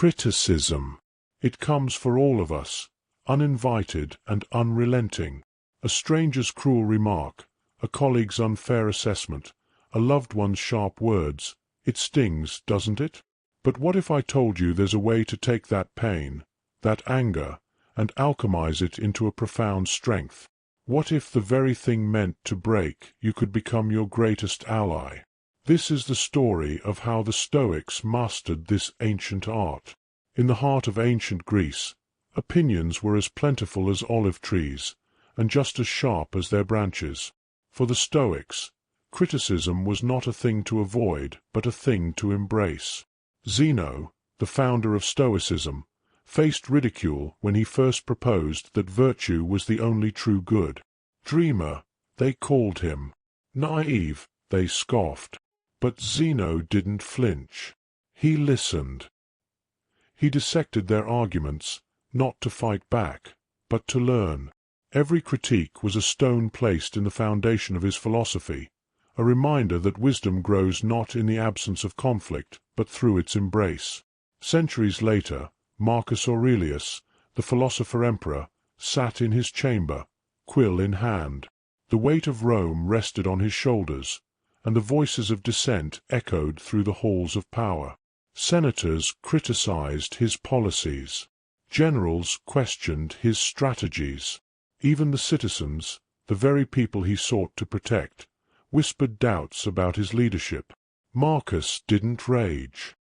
Criticism. It comes for all of us, uninvited and unrelenting. A stranger's cruel remark, a colleague's unfair assessment, a loved one's sharp words. It stings, doesn't it? But what if I told you there's a way to take that pain, that anger, and alchemize it into a profound strength? What if the very thing meant to break you could become your greatest ally? This is the story of how the Stoics mastered this ancient art. In the heart of ancient Greece, opinions were as plentiful as olive trees, and just as sharp as their branches. For the Stoics, criticism was not a thing to avoid, but a thing to embrace. Zeno, the founder of Stoicism, faced ridicule when he first proposed that virtue was the only true good. Dreamer, they called him. Naive, they scoffed. But Zeno didn't flinch. He listened. He dissected their arguments, not to fight back, but to learn. Every critique was a stone placed in the foundation of his philosophy, a reminder that wisdom grows not in the absence of conflict, but through its embrace. Centuries later, Marcus Aurelius, the philosopher-emperor, sat in his chamber, quill in hand. The weight of Rome rested on his shoulders, and the voices of dissent echoed through the halls of power. Senators criticized his policies. Generals questioned his strategies. Even the citizens, the very people he sought to protect, whispered doubts about his leadership. Marcus didn't rage.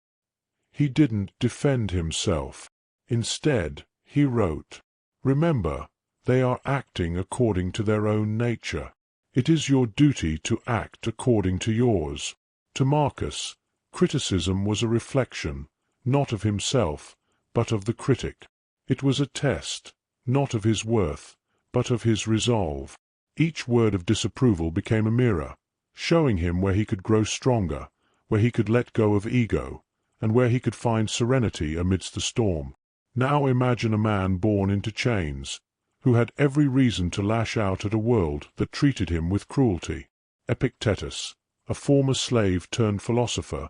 He didn't defend himself. Instead, he wrote, "Remember, they are acting according to their own nature. It is your duty to act according to yours." To Marcus, criticism was a reflection, not of himself, but of the critic. It was a test, not of his worth, but of his resolve. Each word of disapproval became a mirror, showing him where he could grow stronger, where he could let go of ego, and where he could find serenity amidst the storm. Now imagine a man born into chains, who had every reason to lash out at a world that treated him with cruelty. Epictetus, a former slave turned philosopher,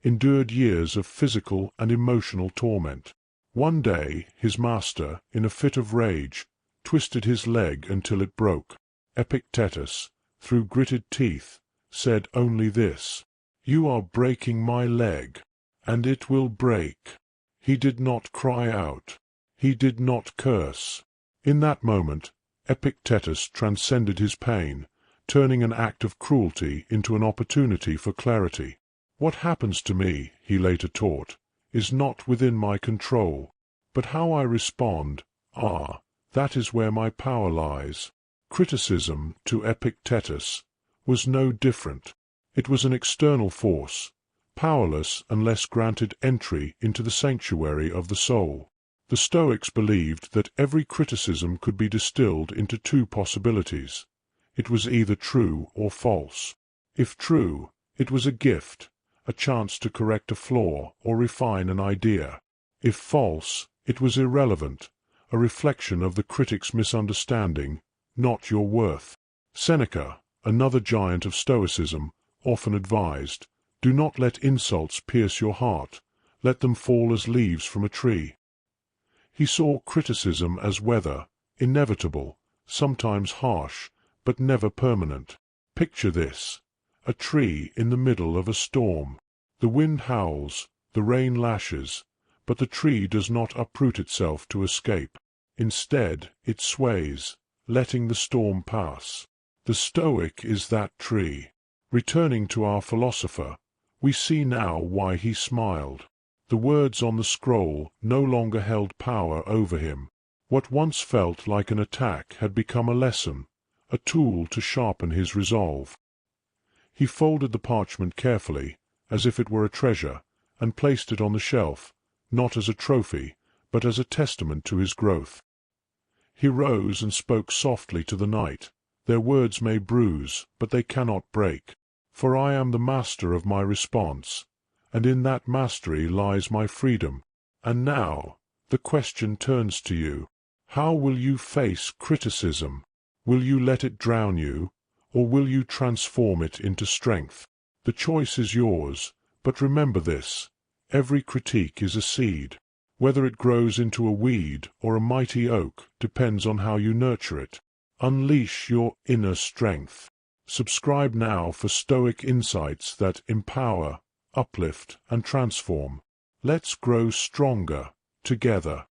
endured years of physical and emotional torment. One day his master, in a fit of rage, twisted his leg until it broke. Epictetus, through gritted teeth, said only this, "You are breaking my leg, and it will break." He did not cry out. He did not curse. In that moment, Epictetus transcended his pain, turning an act of cruelty into an opportunity for clarity. What happens to me, he later taught, is not within my control, but how I respond, that is where my power lies. Criticism, to Epictetus, was no different. It was an external force, powerless unless granted entry into the sanctuary of the soul. The Stoics believed that every criticism could be distilled into two possibilities. It was either true or false. If true, it was a gift, a chance to correct a flaw or refine an idea. If false, it was irrelevant, a reflection of the critic's misunderstanding, not your worth. Seneca, another giant of Stoicism, often advised, "Do not let insults pierce your heart, let them fall as leaves from a tree." He saw criticism as weather, inevitable, sometimes harsh, but never permanent. Picture this: a tree in the middle of a storm. The wind howls, the rain lashes, but the tree does not uproot itself to escape. Instead, it sways, letting the storm pass. The Stoic is that tree. Returning to our philosopher, we see now why he smiled. The words on the scroll no longer held power over him. What once felt like an attack had become a lesson, a tool to sharpen his resolve. He folded the parchment carefully, as if it were a treasure, and placed it on the shelf, not as a trophy, but as a testament to his growth. He rose and spoke softly to the night. "Their words may bruise, but they cannot break. For I am the master of my response, and in that mastery lies my freedom. And now, the question turns to you. How will you face criticism? Will you let it drown you, or will you transform it into strength? The choice is yours, but remember this: every critique is a seed. Whether it grows into a weed or a mighty oak depends on how you nurture it. Unleash your inner strength. Subscribe now for Stoic insights that empower, uplift, and transform. Let's grow stronger together.